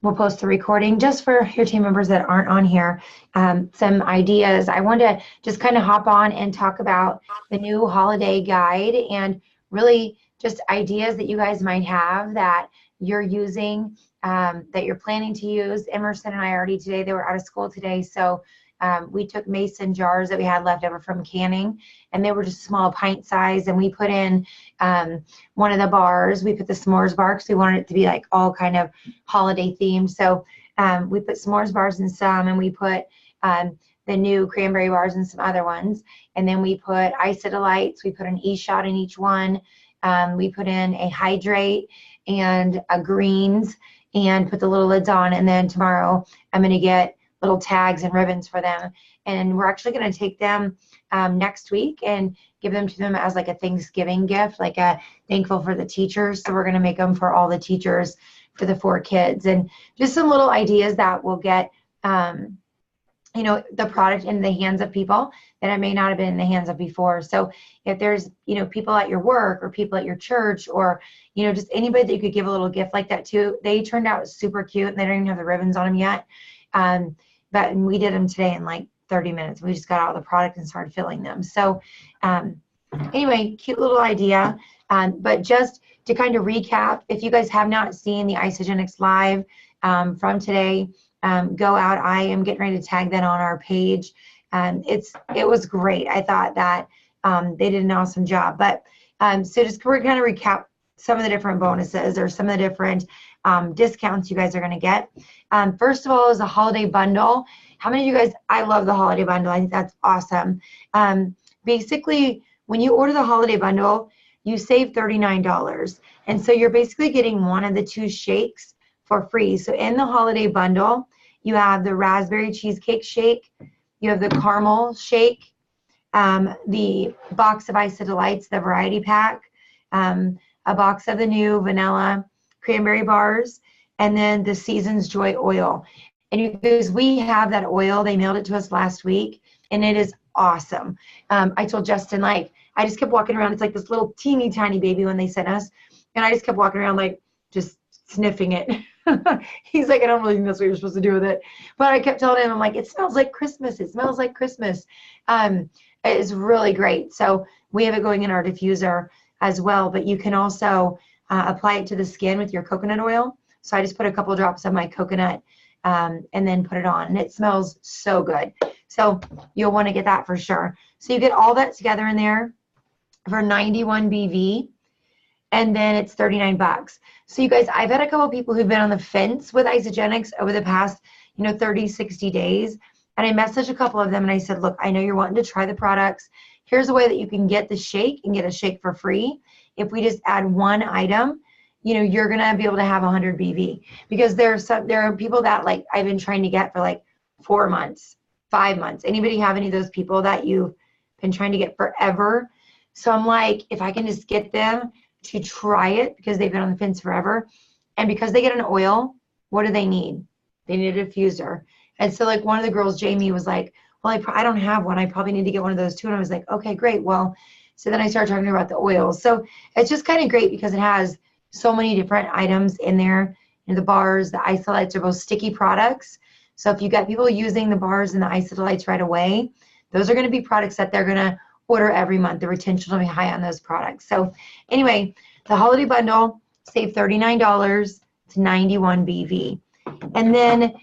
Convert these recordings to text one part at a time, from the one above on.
we'll post the recording just for your team members that aren't on here. Some ideas. I wanted to just kind of hop on and talk about the new holiday guide and really just ideas that you guys might have that you're using, that you're planning to use. Emerson and I already today, they were out of school today, so we took mason jars that we had left over from canning, and they were just small pint size, and we put in one of the bars. We put the s'mores bar because we wanted it to be like all kind of holiday themed. So we put s'mores bars in some, and we put the new cranberry bars and some other ones. And then we put Isodelites. We put an e-shot in each one. We put in a hydrate and a greens and put the little lids on. And then tomorrow I'm going to get little tags and ribbons for them. And we're actually going to take them next week and give them to them as like a Thanksgiving gift, like a thankful for the teachers. So we're going to make them for all the teachers for the 4 kids, and just some little ideas that will get, you know, the product in the hands of people that it may not have been in the hands of before. So if there's, you know, people at your work or people at your church or, you know, just anybody that you could give a little gift like that to, they turned out super cute, and they don't even have the ribbons on them yet. But we did them today in like 30 minutes. We just got out of the product and started filling them. So anyway, cute little idea. But just to kind of recap, if you guys have not seen the Isagenix Live from today, go out. I am getting ready to tag that on our page. It was great. I thought that they did an awesome job. But so just we're kind of recap some of the different bonuses or some of the different discounts you guys are going to get. First of all is a holiday bundle. How many of you guys, I love the holiday bundle. I think that's awesome. Basically, when you order the holiday bundle, you save $39. And so you're basically getting one of the 2 shakes for free. So in the holiday bundle, you have the raspberry cheesecake shake, you have the caramel shake, the box of Isodelites, the variety pack, a box of the new vanilla cranberry bars, and then the Season's Joy oil. And you guys, we have that oil. They mailed it to us last week, and it is awesome. I told Justin, like, I just kept walking around. It's like this little teeny tiny baby when they sent us, and I just kept walking around like just sniffing it. He's like, I don't really think that's what you're supposed to do with it. But I kept telling him, I'm like, it smells like Christmas. It smells like Christmas. It is really great. So we have it going in our diffuser as well, but you can also apply it to the skin with your coconut oil. So I just put a couple drops of my coconut and then put it on, and it smells so good. So you'll want to get that for sure. So you get all that together in there for 91 BV, and then it's 39 bucks. So you guys, I've had a couple of people who've been on the fence with Isagenix over the past, 30, 60 days. And I messaged a couple of them and I said, look, I know you're wanting to try the products. Here's a way that you can get the shake and get a shake for free. If we just add one item, you're going to be able to have 100 BV, because there are people that like I've been trying to get for like 4 months, 5 months. Anybody have any of those people that you've been trying to get forever? So I'm like, if I can just get them to try it because they've been on the fence forever, and because they get an oil, what do they need? They need a diffuser. And so like one of the girls, Jamie, was like, well, I don't have one. I probably need to get one of those too. And I was like, okay, great. Well, so then I started talking about the oils. So it's just kind of great because it has so many different items in there. The bars, the Isodelites are both sticky products. So if you got people using the bars and the Isodelites right away, those are going to be products that they're going to order every month. The retention will be high on those products. So anyway, the holiday bundle, save $39. It's 91 BV. And then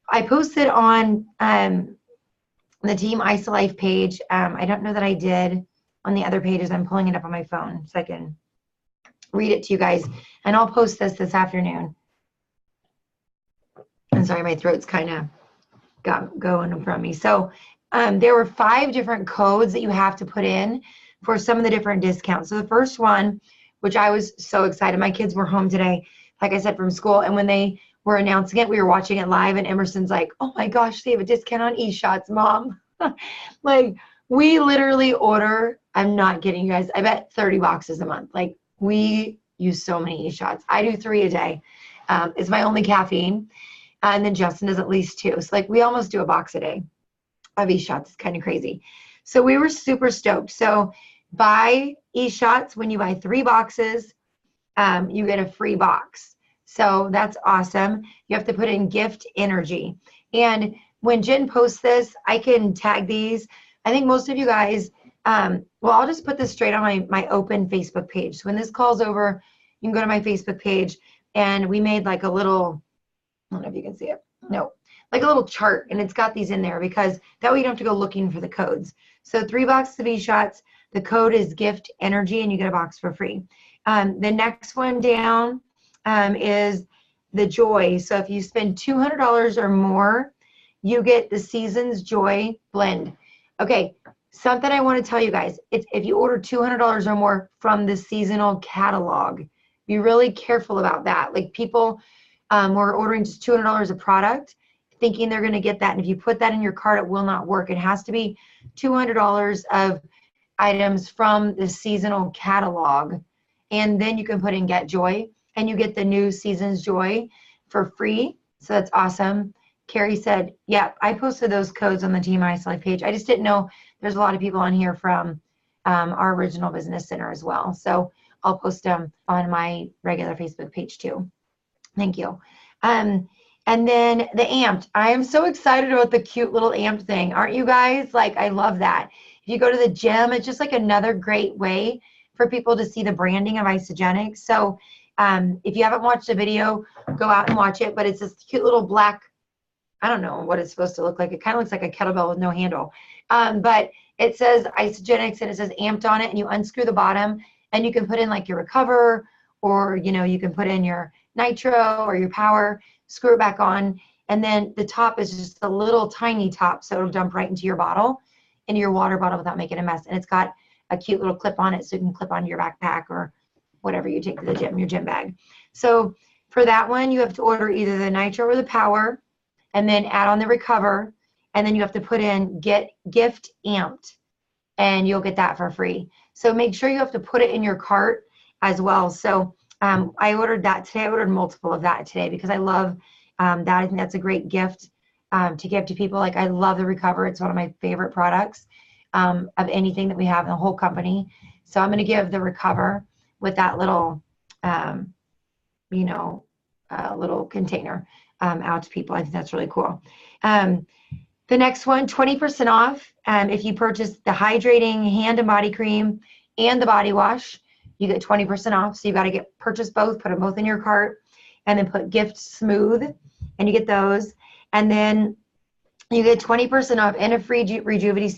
I posted on the Team IsoLife page. I don't know that I did on the other pages. I'm pulling it up on my phone so I can read it to you guys. And I'll post this afternoon. I'm sorry, my throat's kind of got going from me. So there were 5 different codes that you have to put in for some of the different discounts. So the first one, which I was so excited, my kids were home today, like I said, from school. And when they were announcing it, we were watching it live, and Emerson's like, oh my gosh, they have a discount on e-shots, Mom. Like, we literally order, I'm not kidding you guys, I bet 30 boxes a month. Like, we use so many e-shots. I do 3 a day. It's my only caffeine. And then Justin does at least 2. So like we almost do a box a day of e-shots. It's kind of crazy. So we were super stoked. So buy e-shots. When you buy 3 boxes, you get a free box. So that's awesome. You have to put in gift energy. And when Jen posts this, I can tag these. I think most of you guys, well, I'll just put this straight on my open Facebook page. So when this call's over, you can go to my Facebook page, and we made like a little, I don't know if you can see it. No, like a little chart, and it's got these in there because that way you don't have to go looking for the codes. So 3 boxes of e-shots. The code is gift energy, and you get a box for free. The next one down is the joy. So if you spend $200 or more, you get the Seasons Joy blend. Okay, something I want to tell you guys, it's if you order $200 or more from the seasonal catalog, be really careful about that. Like people were ordering just $200 a product thinking they're going to get that. And if you put that in your cart, it will not work. It has to be $200 of items from the seasonal catalog. And then you can put in Get Joy, and you get the new Seasons Joy for free. So that's awesome. Carrie said, yeah, I posted those codes on the Team Isolate page. I just didn't know there's a lot of people on here from our original business center as well. So I'll post them on my regular Facebook page too. Thank you. And then the amped. I am so excited about the cute little amped thing. Aren't you guys? Like, I love that. If you go to the gym, it's just like another great way for people to see the branding of Isagenix. So if you haven't watched the video, go out and watch it. But it's this cute little black, I don't know what it's supposed to look like. It kind of looks like a kettlebell with no handle. But it says Isagenix, and it says amped on it, and you unscrew the bottom, and you can put in like your recover, or you can put in your nitro or your power, screw it back on, and then the top is just a little tiny top, so it'll dump right into your bottle, into your water bottle without making a mess. And it's got a cute little clip on it, so you can clip onto your backpack or whatever you take to the gym, your gym bag. So for that one, you have to order either the nitro or the power, and then add on the recover, and then you have to put in get gift amped, and you'll get that for free. So make sure you have to put it in your cart as well. So I ordered that today. I ordered multiple of that today because I love that. I think that's a great gift to give to people. Like, I love the recover. It's one of my favorite products of anything that we have in the whole company. So I'm going to give the recover with that little, little container out to people. I think that's really cool. The next one, 20% off. If you purchase the hydrating hand and body cream and the body wash, you get 20% off. So you got to purchase both, put them both in your cart, and then put gift smooth, and you get those. And then you get 20% off and a free Rejuvity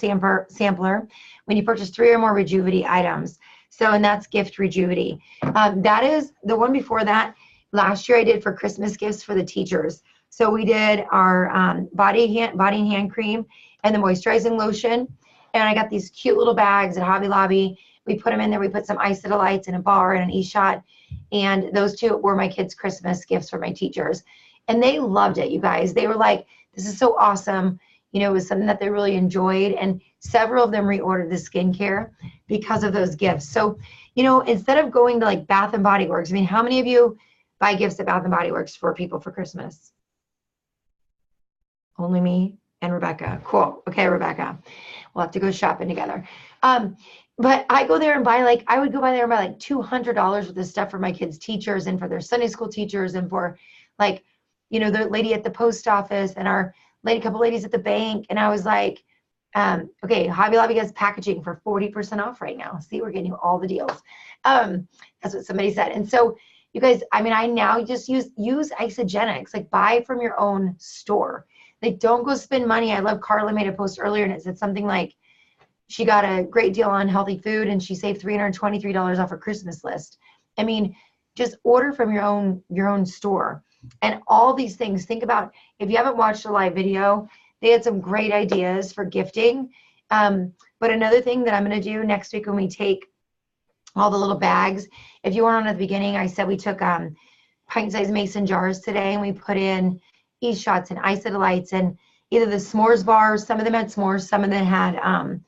sampler when you purchase 3 or more Rejuvity items. So, and that's gift Rejuvity. That is the one before that. Last year I did for Christmas gifts for the teachers. So we did our body and hand cream and the moisturizing lotion. And I got these cute little bags at Hobby Lobby. We put them in there. We put some Isodelites and a bar and an e-shot. And those 2 were my kids' Christmas gifts for my teachers. And they loved it, you guys. They were like, this is so awesome. It was something that they really enjoyed. And several of them reordered the skincare because of those gifts. So, instead of going to like Bath and Body Works, I mean, how many of you buy gifts at Bath and Body Works for people for Christmas? Only me and Rebecca. Cool. Okay, Rebecca. We'll have to go shopping together. But I go there and buy I would go by there and buy like $200 worth of stuff for my kids' teachers and for their Sunday school teachers and for the lady at the post office and our couple ladies at the bank. And I was like, okay, Hobby Lobby has packaging for 40% off right now. See, we're getting all the deals. That's what somebody said. And so you guys, I mean, I now just use Isagenix, buy from your own store. Don't go spend money. I love Carla made a post earlier and it said something like she got a great deal on healthy food and she saved $323 off her Christmas list. I mean, just order from your own store. And all these things, think about, if you haven't watched a live video, they had some great ideas for gifting. But another thing that I'm going to do next week when we take all the little bags, if you weren't on at the beginning, I said we took pint-sized mason jars today and we put in e-shots and Isodelites and either the s'mores bars, some of them had s'mores, some of them had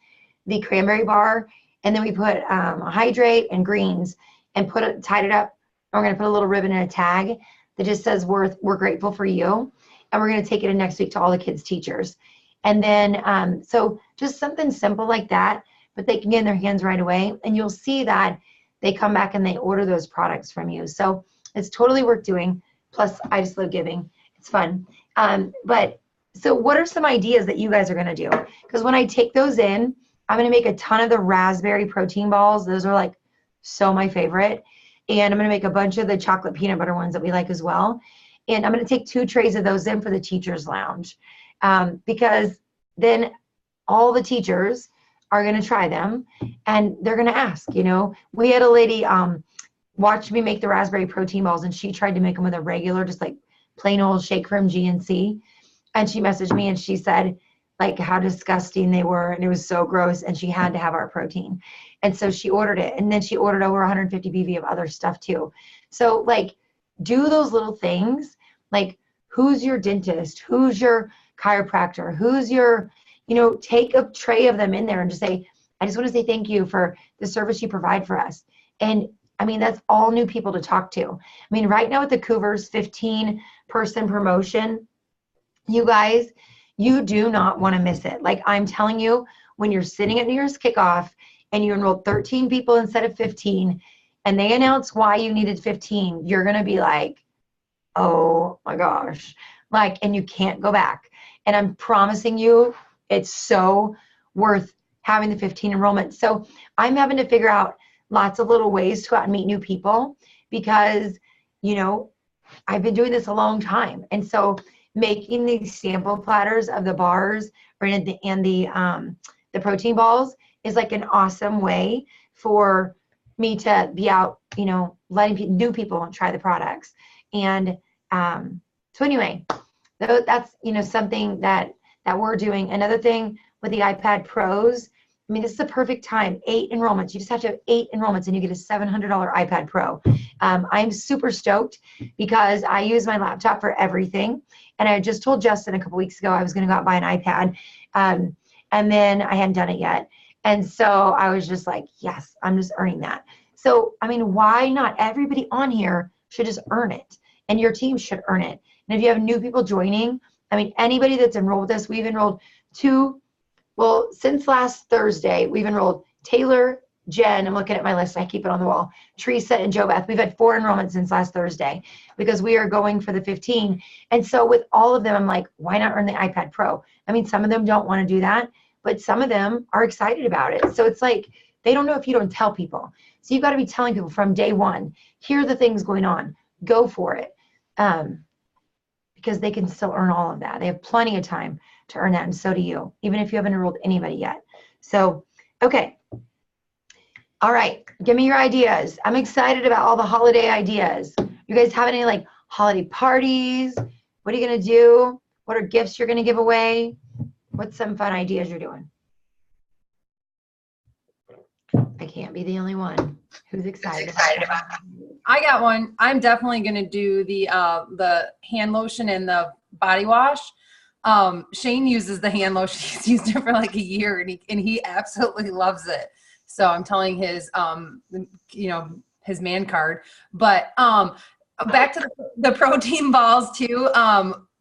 the cranberry bar, and then we put hydrate and greens and tied it up. And we're going to put a little ribbon and a tag that just says we're grateful for you, and we're going to take it in next week to all the kids' teachers. And then so just something simple like that, but they can get in their hands right away, and you'll see that they come back and they order those products from you. So it's totally worth doing. Plus, I just love giving. It's fun. But so what are some ideas that you guys are going to do? Because when I take those in, I'm going to make a ton of the raspberry protein balls. Those are like so my favorite. And I'm going to make a bunch of the chocolate peanut butter ones that we like as well. And I'm going to take 2 trays of those in for the teacher's lounge, because then all the teachers are going to try them and they're going to ask, you know. We had a lady watch me make the raspberry protein balls, and she tried to make them with a regular, just like plain old shake from GNC. And she messaged me and she said like how disgusting they were, and it was so gross, and she had to have our protein. And so she ordered it, and then she ordered over 150 BV of other stuff too. So like, do those little things. Like, who's your dentist? Who's your chiropractor? Who's your, you know, take a tray of them in there and just say, I just want to say thank you for the service you provide for us. And I mean, that's all new people to talk to. I mean, right now with the Cougars 15-person promotion, you guys, you do not want to miss it. Like, I'm telling you, when you're sitting at New Year's kickoff and you enrolled 13 people instead of 15, and they announce why you needed 15, you're going to be like, oh my gosh, like, and you can't go back. And I'm promising you, it's so worth having the 15 enrollment. So I'm having to figure out lots of little ways to go out and meet new people, because, you know, I've been doing this a long time. And so making these sample platters of the bars and the protein balls is like an awesome way for me to be out, you know, letting new people try the products. And so anyway, that's, you know, something that we're doing. Another thing with the iPad Pros, I mean, this is the perfect time. 8 enrollments. You just have to have 8 enrollments and you get a $700 iPad Pro. I'm super stoked because I use my laptop for everything. And I just told Justin a couple weeks ago I was going to go out and buy an iPad. And then I hadn't done it yet. And so I was just like, yes, I'm just earning that. So, I mean, why not? Everybody on here should just earn it. And your team should earn it. And if you have new people joining, I mean, anybody that's enrolled with us, we've enrolled 2. Well, since last Thursday, we've enrolled Taylor, Jen, I'm looking at my list, I keep it on the wall, Teresa, and Jo Beth. We've had 4 enrollments since last Thursday because we are going for the 15. And so with all of them, I'm like, why not earn the iPad Pro? I mean, some of them don't want to do that, but some of them are excited about it. So it's like, they don't know if you don't tell people. So you've got to be telling people from day one, here are the things going on, go for it. Because they can still earn all of that. They have plenty of time to earn that, and so do you, even if you haven't enrolled anybody yet. So, okay. All right, give me your ideas. I'm excited about all the holiday ideas. You guys have any like holiday parties? What are you gonna do? What are gifts you're gonna give away? What's some fun ideas you're doing? I can't be the only one who's excited about it. I got one. I'm definitely going to do the hand lotion and the body wash. Shane uses the hand lotion. He's used it for like a year, and he absolutely loves it. So I'm telling his you know, his man card. But back to the protein balls too.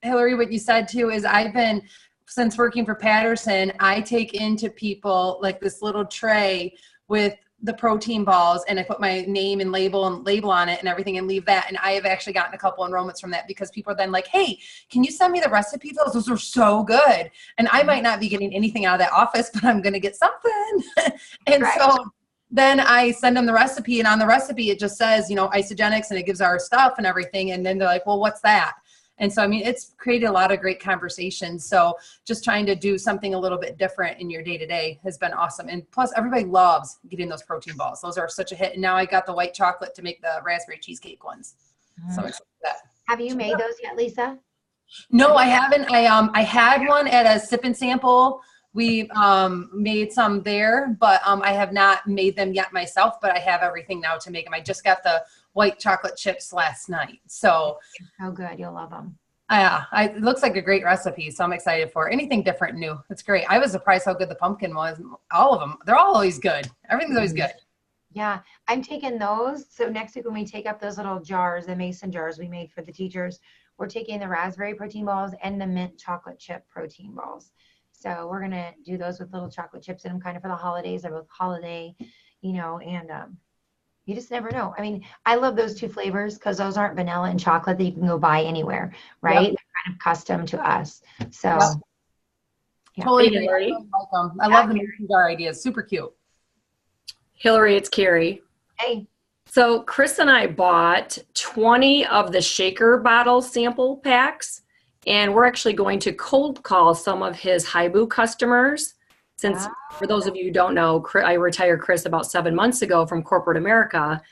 Hilary, what you said too is I've been, since working for Patterson, I take into people like this little tray with the protein balls, and I put my name and label on it and everything and leave that. And I have actually gotten a couple enrollments from that because people are then like, hey, can you send me the recipe for those? Those are so good. And I might not be getting anything out of that office, but I'm going to get something. And right. So then I send them the recipe, and on the recipe, it just says, you know, isogenics, and it gives our stuff and everything. And then they're like, well, what's that? And so, I mean, it's created a lot of great conversations. So just trying to do something a little bit different in your day-to-day has been awesome. And plus, everybody loves getting those protein balls. Those are such a hit. And now I got the white chocolate to make the raspberry cheesecake ones. So I'm excited for that. Have you made those yet, Lisa? No, I haven't. I had one at a sip and sample. We made some there, but I have not made them yet myself, but I have everything now to make them. I just got the white chocolate chips last night. So oh, good. You'll love them. Yeah, it looks like a great recipe. So I'm excited for anything different and new. It's great. I was surprised how good the pumpkin was. All of them. They're all always good. Everything's always good. Yeah, I'm taking those. So next week when we take up those little jars, the mason jars we made for the teachers, we're taking the raspberry protein balls and the mint chocolate chip protein balls. So we're going to do those with little chocolate chips in them, kind of for the holidays. They're both holiday, you know, and You just never know. I mean, I love those two flavors because those aren't vanilla and chocolate that you can go buy anywhere, right? Yep. They're kind of custom to us. So, Yep. yeah. Totally Hey, agree. I Hilary. really like them. I love the mason jar ideas. Super cute. Hilary, it's Carrie. Hey, So Chris and I bought 20 of the shaker bottle sample packs, and we're actually going to cold call some of his Haibu customers. Since, for those of you who don't know, I retired Chris about 7 months ago from corporate America,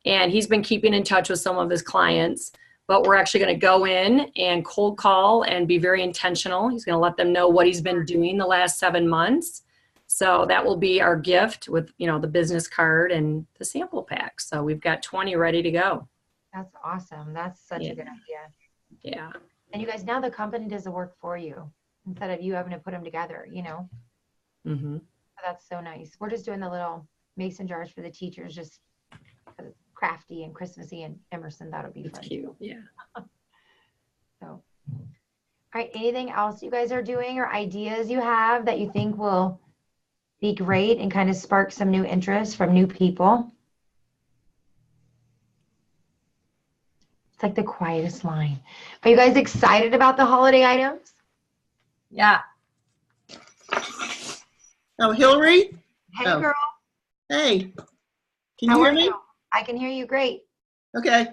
and he's been keeping in touch with some of his clients. But we're actually going to go in and cold call and be very intentional. He's going to let them know what he's been doing the last 7 months. So that will be our gift with, you know, the business card and the sample pack. So we've got 20 ready to go. that's awesome. That's such a good idea. Yeah. And you guys, now the company does the work for you instead of you having to put them together, you know? Mm-hmm. That's so nice. We're just doing the little mason jars for the teachers, just because it's crafty and Christmassy, and Emerson thought it'd be It's fun. cute. Yeah. So, all right, anything else you guys are doing or ideas you have that you think will be great and kind of spark some new interest from new people? It's like the quietest line. Are you guys excited about the holiday items? Yeah. Oh, Hilary? Hey, Oh. girl. Hey, can you How hear are me? you? I can hear you great. Okay.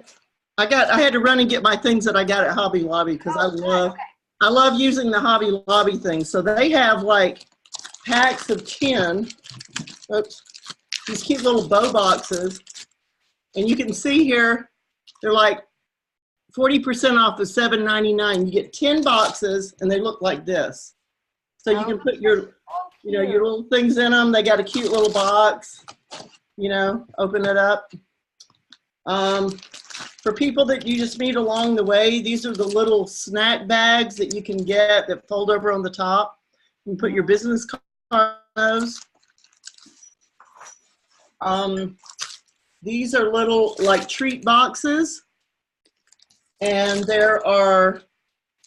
I had to run and get my things that I got at Hobby Lobby because Oh, good. Okay. I love using the Hobby Lobby things. So they have like packs of 10, oops, these cute little bow boxes. And you can see here, they're like 40% off of $7.99. You get 10 boxes and they look like this. So you can put your, you know, your little things in them. They got a cute little box, you know, open it up. For people that you just meet along the way, these are the little snack bags that you can get that fold over on the top. You can put your business card in those. These are little like treat boxes, and there are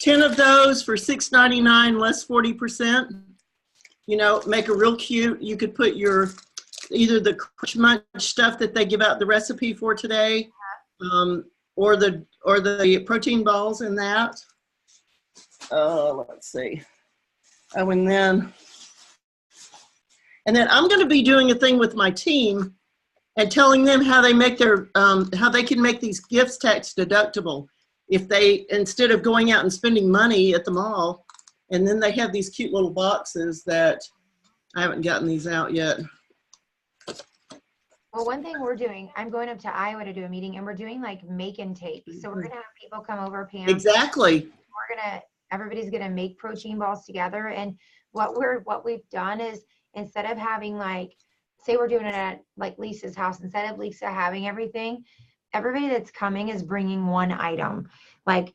10 of those for $6.99 less 40%. You know, make a real cute. You could put your either the Crunch Munch stuff that they give out the recipe for today, or the protein balls in that. Let's see. Oh, and then I'm going to be doing a thing with my team and telling them how they make their how they can make these gifts tax deductible if they, instead of going out and spending money at the mall. And then they have these cute little boxes that I haven't gotten these out yet. Well, one thing we're doing, I'm going up to Iowa to do a meeting, and we're doing like make and take. So we're gonna have people come over, Pam. Exactly. Everybody's gonna make protein balls together. And what we've done is, instead of having like, say we're doing it at like Lisa's house, instead of Lisa having everything, everybody that's coming is bringing one item. Like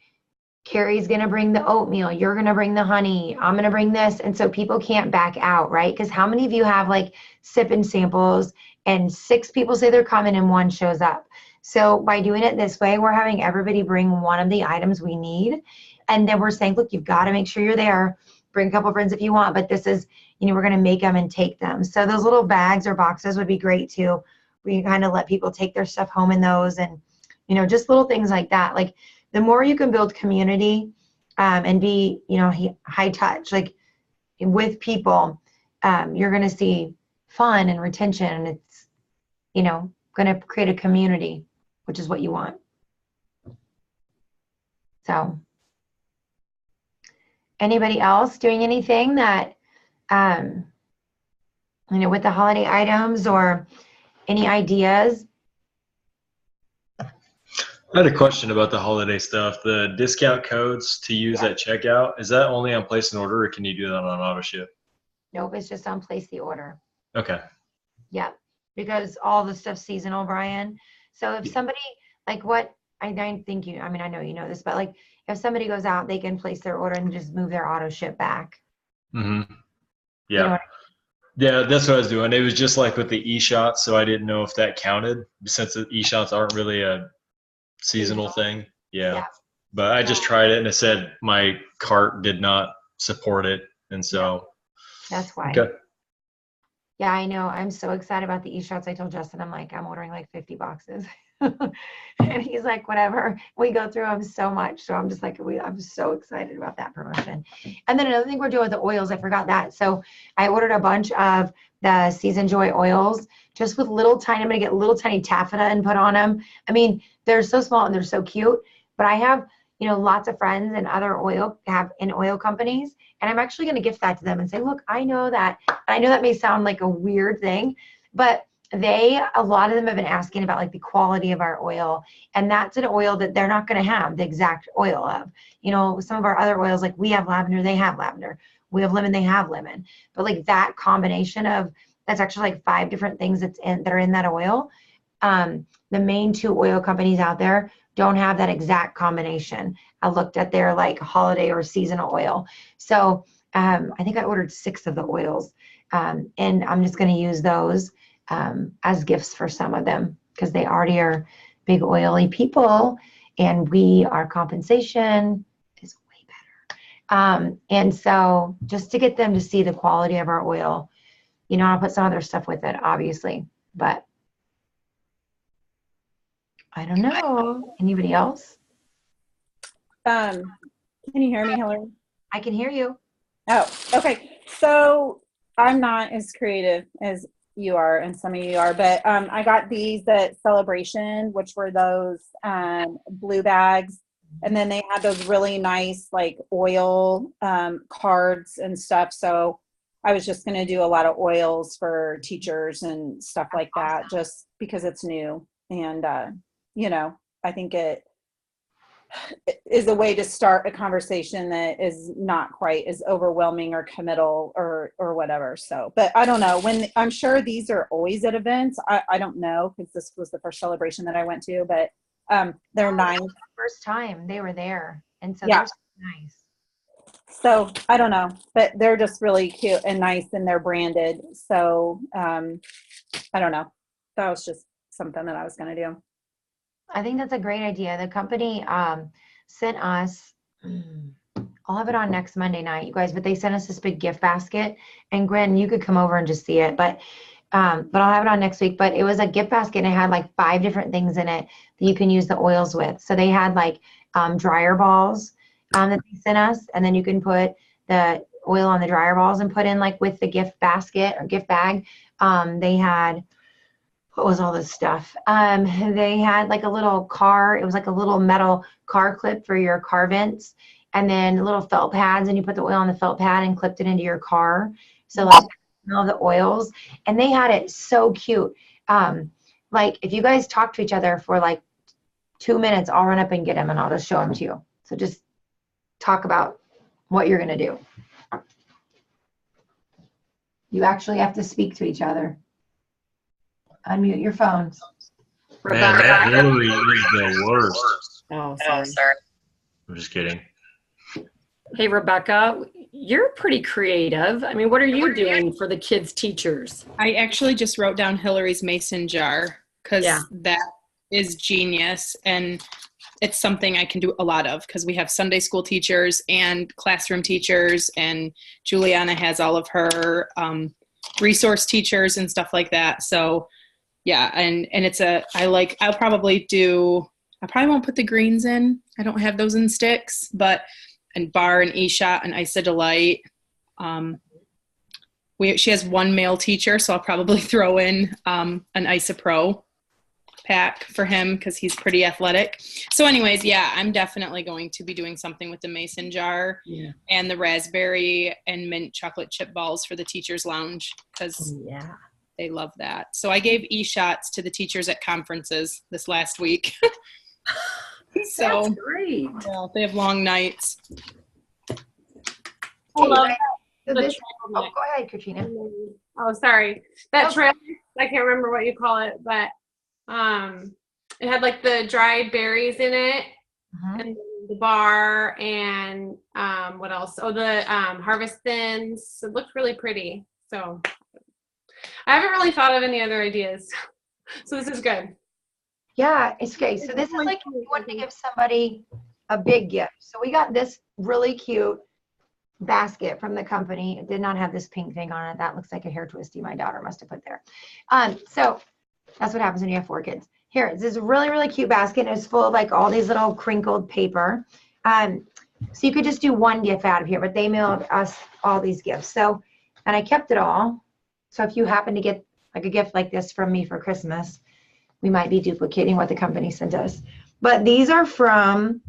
Carrie's gonna bring the oatmeal, you're gonna bring the honey, I'm gonna bring this. And so people can't back out, right? Because how many of you have like sip and samples and 6 people say they're coming and 1 shows up? So by doing it this way, we're having everybody bring one of the items we need. And then we're saying, look, you've got to make sure you're there. Bring a couple friends if you want, but this is, you know, we're going to make them and take them. So those little bags or boxes would be great too. We kind of let people take their stuff home in those, and, you know, just little things like that. Like the more you can build community and be, you know, high touch, like with people, you're going to see fun and retention, and it's, you know, going to create a community, which is what you want. So anybody else doing anything that, you know, with the holiday items, or any ideas? I had a question about the holiday stuff. The discount codes to use at checkout, is that only on place an order, or can you do that on auto ship? Nope, it's just on place the order. Okay. Yeah, because all the stuff's seasonal, Brian. So if somebody, like what, I don't think you, I mean, I know you know this, but like if somebody goes out, they can place their order and just move their auto ship back. Mm-hmm. You Yeah. know what Yeah, that's what I was doing. It was just like with the e-shots, so I didn't know if that counted, since the e-shots aren't really a seasonal thing. Yeah. But I just tried it, and it said my cart did not support it, and so that's why. Okay. Yeah, I know. I'm so excited about the e-shots. I told Justin, I'm like, I'm ordering like 50 boxes. And he's like, whatever. We go through them so much. So I'm just like, I'm so excited about that promotion. And then another thing we're doing with the oils, I forgot that. So I ordered a bunch of the Season Joy oils just with little tiny, I'm going to get little tiny taffeta and put on them. I mean, they're so small and they're so cute, but I have, lots of friends and other oil companies. And I'm actually going to gift that to them and say, look, I know that may sound like a weird thing, but a lot of them have been asking about like the quality of our oil. And that's an oil that they're not going to have the exact oil of. Some of our other oils, like we have lavender, they have lavender. We have lemon, they have lemon. But like that combination that's actually like 5 different things that are in that oil. The main 2 oil companies out there don't have that exact combination. I looked at their like holiday or seasonal oil. So I think I ordered 6 of the oils. And I'm just going to use those as gifts for some of them because they already are big oily people and our compensation is way better. And so just to get them to see the quality of our oil, I'll put some other stuff with it, obviously, but I don't know. Anybody else? Can you hear me, Hilary? I can hear you. Oh, okay. So I'm not as creative as you are, and some of you are, but I got these at Celebration, which were those blue bags, and then they had those really nice like oil cards and stuff. So I was just going to do a lot of oils for teachers and stuff like that, just because it's new, and I think it is a way to start a conversation that is not quite as overwhelming or committal or whatever. So, but I don't know, when I'm sure these are always at events. I don't know, because this was the first celebration that I went to, but they're nice. The first time they were there. And so Yeah. they're so nice. So I don't know, but they're just really cute and nice, and they're branded. So I don't know. That was just something that I was going to do. I think that's a great idea. The company sent us, I'll have it on next Monday night, you guys, but they sent us this big gift basket. And Gwen, you could come over and just see it, but I'll have it on next week. But it was a gift basket and it had like 5 different things in it that you can use the oils with. So they had like dryer balls that they sent us, and then you can put the oil on the dryer balls and put in like with the gift basket or gift bag. They had, what was all this stuff? They had like a little car. It was like a little metal car clip for your car vents, and then little felt pads, and you put the oil on the felt pad and clipped it into your car. So like all the oils, and they had it so cute. Like if you guys talk to each other for like 2 minutes, I'll run up and get them and I'll just show them to you. So just talk about what you're going to do. You actually have to speak to each other. Unmute your phones. Man, that Hilary is the worst. Oh, sorry. I'm just kidding. Hey, Rebecca, you're pretty creative. I mean, what are you doing for the kids' teachers? I actually just wrote down Hilary's mason jar because that is genius, and it's something I can do a lot of because we have Sunday school teachers and classroom teachers, and Juliana has all of her resource teachers and stuff like that. So yeah, and it's I probably won't put the greens in. I don't have those in sticks, but and bar and e-shot and Isa Delight. She has 1 male teacher, so I'll probably throw in an Isa Pro pack for him because he's pretty athletic. So anyways, yeah, I'm definitely going to be doing something with the mason jar and the raspberry and mint chocolate chip balls for the teachers lounge because they love that. So I gave e-shots to the teachers at conferences this last week. So that's great. Yeah, they have long nights. Go ahead, Katrina. Oh, sorry. That trailer, I can't remember what you call it, but it had like the dried berries in it, and the bar, and what else? Oh, the harvest thins. It looked really pretty. So I haven't really thought of any other ideas. So this is good. Yeah, it's okay. So this is like if you want to give somebody a big gift. So we got this really cute basket from the company. It did not have this pink thing on it. That looks like a hair twisty my daughter must have put there. So that's what happens when you have 4 kids. Here, it's this really, really cute basket. It's full of like all these little crinkled paper. So you could just do one gift out of here, but they mailed us all these gifts. So, and I kept it all. So if you happen to get like a gift like this from me for Christmas, we might be duplicating what the company sent us. But these are from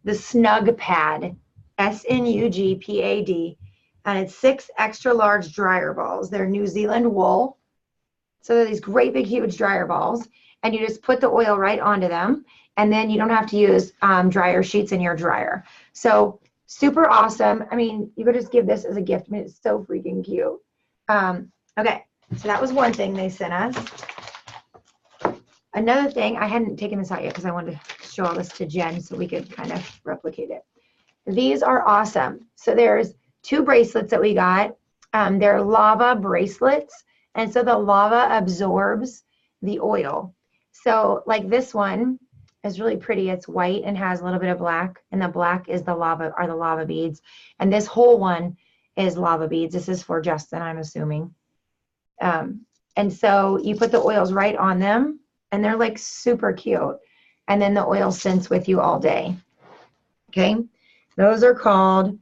the Snug Pad, SNUGPAD, and it's 6 extra large dryer balls. They're New Zealand wool. So they're these great big huge dryer balls, and you just put the oil right onto them, and then you don't have to use dryer sheets in your dryer. So super awesome. I mean, you could just give this as a gift. I mean, it's so freaking cute. Okay, so that was one thing they sent us. Another thing, I hadn't taken this out yet because I wanted to show all this to Jen so we could kind of replicate it. These are awesome. So there's 2 bracelets that we got. They're lava bracelets. And so the lava absorbs the oil. So like this one is really pretty. It's white and has a little bit of black. And the black is the lava beads. And this whole one is lava beads. This is for Justin, I'm assuming. And so you put the oils right on them. And they're like super cute. And then the oil scents with you all day. Okay. Those are called,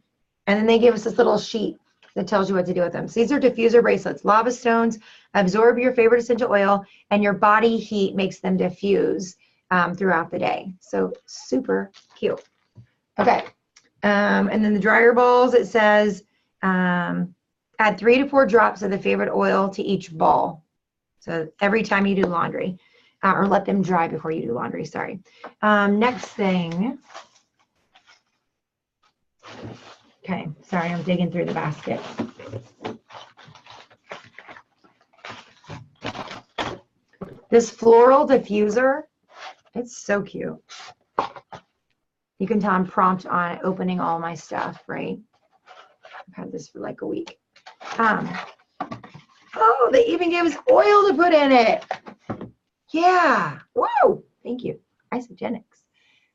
and then they give us this little sheet that tells you what to do with them. So these are diffuser bracelets. Lava stones absorb your favorite essential oil, and your body heat makes them diffuse throughout the day. So super cute. Okay. And then the dryer balls, it says add 3 to 4 drops of the favorite oil to each ball. So every time you do laundry. Or let them dry before you do laundry, sorry. Next thing. Okay, sorry, I'm digging through the basket. This floral diffuser, it's so cute. You can tell I'm prompt on opening all my stuff, right? I've had this for like a week. Oh, they even gave us oil to put in it. Yeah. Whoa. Thank you. Isogenics.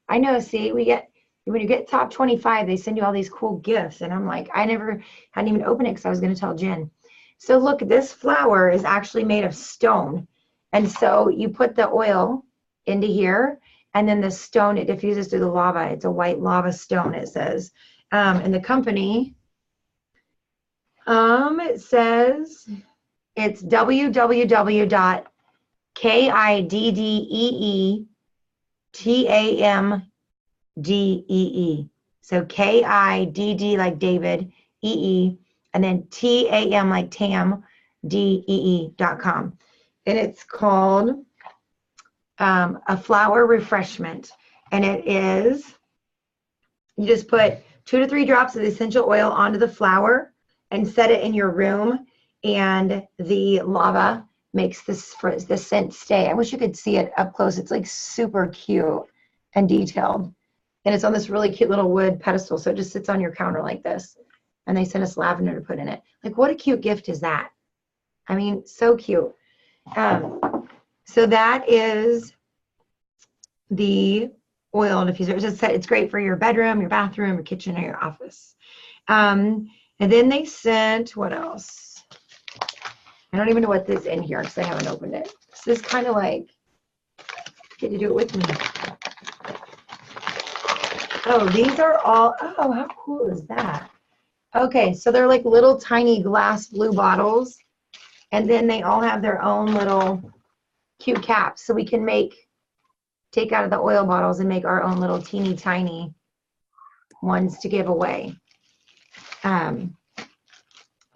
I know. See, when you get top 25, they send you all these cool gifts. And I'm like, I hadn't even opened it because I was going to tell Jen. So look, this flower is actually made of stone. And so you put the oil into here, and then the stone, it diffuses through the lava. It's a white lava stone, it says. And the company, it says it's www.KIDDEETAMDEE. So KIDD like David, EE, and then TAM like Tam, DEE.com. And it's called a flower refreshment. And it is, you just put 2 to 3 drops of the essential oil onto the flower and set it in your room, and the lava makes the scent stay. I wish you could see it up close. It's like super cute and detailed. And it's on this really cute little wood pedestal. So it just sits on your counter like this. And they sent us lavender to put in it. Like, what a cute gift is that? I mean, so cute. So that is the oil diffuser. It's great for your bedroom, your bathroom, your kitchen, or your office. And then they sent, what else? I don't even know what this is in here because I haven't opened it. This is kind of like, get to do it with me. Oh, these are all, oh, how cool is that? Okay, so they're like little tiny glass blue bottles. And then they all have their own little cute caps. So we can take out of the oil bottles and make our own little teeny tiny ones to give away.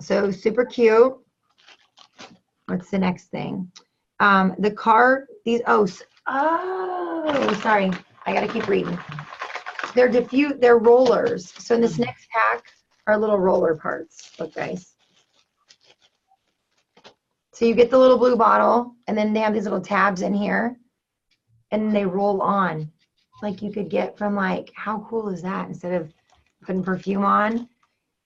So super cute. What's the next thing? The car, these, sorry. I gotta keep reading. They're rollers. So in this next pack are little roller parts. Look, guys. So you get the little blue bottle, and then they have these little tabs in here, and they roll on. Like you could get from like, how cool is that? Instead of putting perfume on.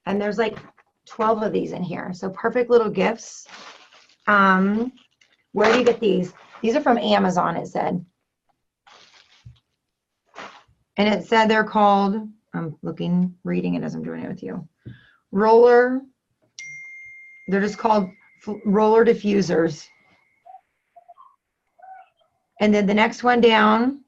And there's like 12 of these in here. So perfect little gifts. Where do you get these? These are from Amazon, it said. And it said they're called, I'm reading it as I'm doing it with you. roller. They're just called roller diffusers. And then the next one down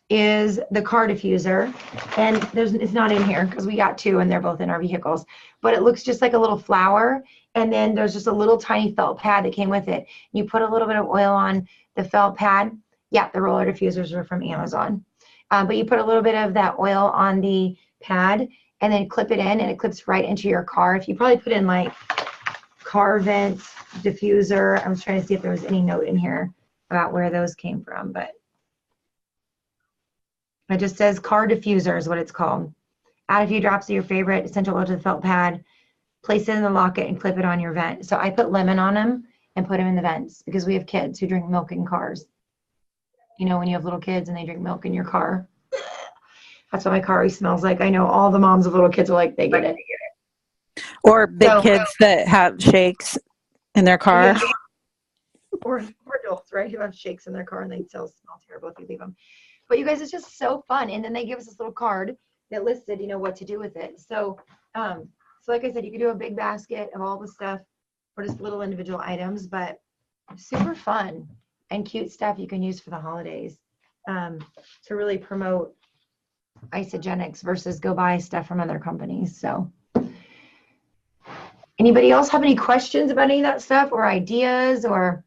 is the car diffuser. And it's not in here because we got two and they're both in our vehicles. But it looks just like a little flower. And then there's just a little tiny felt pad that came with it. You put a little bit of oil on the felt pad. Yeah, the roller diffusers were from Amazon. But you put a little bit of that oil on the pad and then clip it in, and it clips right into your car. If you probably put in like car vent diffuser, I was trying to see if there was any note in here about where those came from, but it just says car diffuser is what it's called. Add a few drops of your favorite essential oil to the felt pad, place it in the locket, and clip it on your vent. So I put lemon on them and put them in the vents because we have kids who drink milk in cars. You know, when you have little kids and they drink milk in your car. That's what my car always smells like. I know all the moms of little kids are like, they get it. Or big kids that have shakes in their car. Yeah. Or adults, right, who have shakes in their car and they still smell terrible if you leave them. But you guys, it's just so fun. And then they give us this little card that listed, you know, what to do with it. So, so like I said, you could do a big basket of all the stuff or just little individual items, but super fun and cute stuff you can use for the holidays to really promote Isogenics versus go buy stuff from other companies. So anybody else have any questions about any of that stuff or ideas or?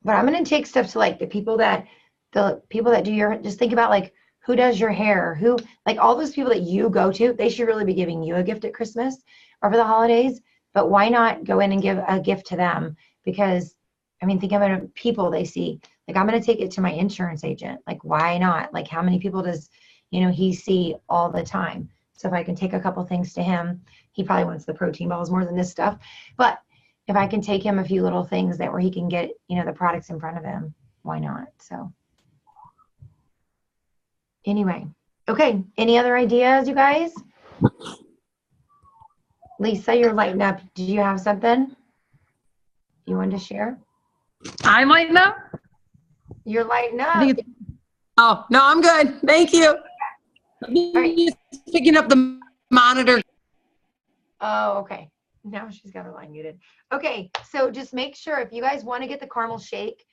But I'm going to take stuff to like the people that do your, just think about like who does your hair, who, like all those people that you go to, they should really be giving you a gift at Christmas or for the holidays. But why not go in and give a gift to them? Because I mean, think about people they see. Like I'm going to take it to my insurance agent. Like why not? Like how many people does, you know, he see all the time? So if I can take a couple things to him, he probably wants the protein balls more than this stuff. But if I can take him a few little things that where he can get, you know, the products in front of him, why not? So anyway, okay. Any other ideas, you guys? Lisa, you're lighting up. Did you have something you wanted to share? I'm lighting up. You're lighting up. Oh, no, I'm good. Thank you. Right. Just picking up the monitor. Oh, okay. Now she's got her line muted. Okay, so just make sure if you guys want to get the caramel shake,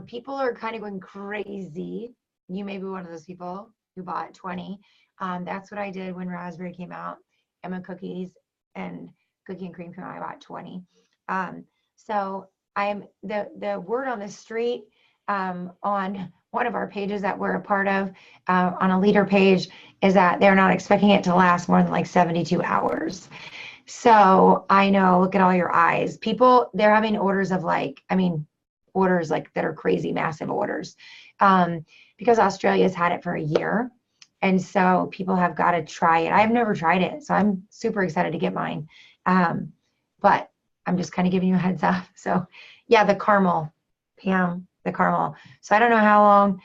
people are kind of going crazy. You may be one of those people who bought 20. That's what I did when raspberry came out, and when cookies and cookie and cream came out, I bought 20. So I'm the word on the street on one of our pages that we're a part of on a leader page is that they're not expecting it to last more than like 72 hours. So I know, look at all your eyes. People, they're having orders of like, I mean, orders like that are crazy, massive orders because Australia's had it for a year. And so people have got to try it. I've never tried it, so I'm super excited to get mine. But I'm just kind of giving you a heads up. So yeah, the caramel, Pam, the caramel. So I don't know how long.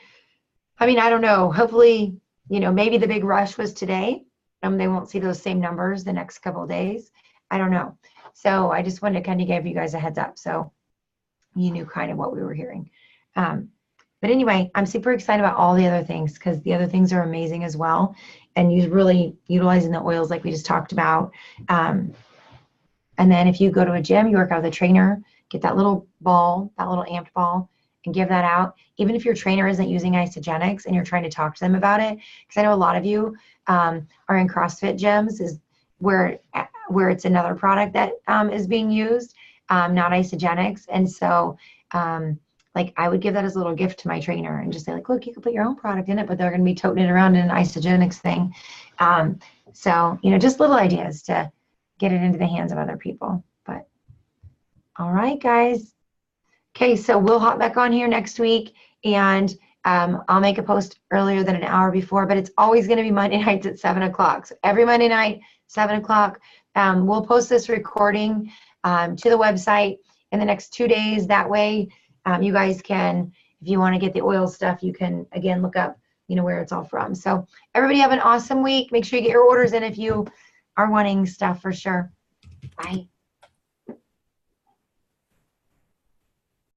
I mean, I don't know. Hopefully, you know, maybe the big rush was today. They won't see those same numbers the next couple of days. I don't know. So I just wanted to kind of give you guys a heads up so you knew kind of what we were hearing. But anyway, I'm super excited about all the other things because the other things are amazing as well. And you really utilizing the oils like we just talked about. And then if you go to a gym, you work out with a trainer, get that little ball, that little amped ball, and give that out. Even if your trainer isn't using Isogenics and you're trying to talk to them about it, because I know a lot of you are in CrossFit gyms is where it's another product that is being used, not Isogenics. And so like I would give that as a little gift to my trainer and just say like, look, you can put your own product in it, but they're going to be toting it around in an Isogenics thing. So, you know, just little ideas to get it into the hands of other people. But all right, guys. Okay, so we'll hop back on here next week and I'll make a post earlier than an hour before, but it's always going to be Monday nights at 7 o'clock. So every Monday night, 7 o'clock, we'll post this recording to the website in the next 2 days. That way you guys can, if you want to get the oil stuff, you can, again, look up, you know, where it's all from. So everybody have an awesome week. Make sure you get your orders in if you are wanting stuff for sure. Bye.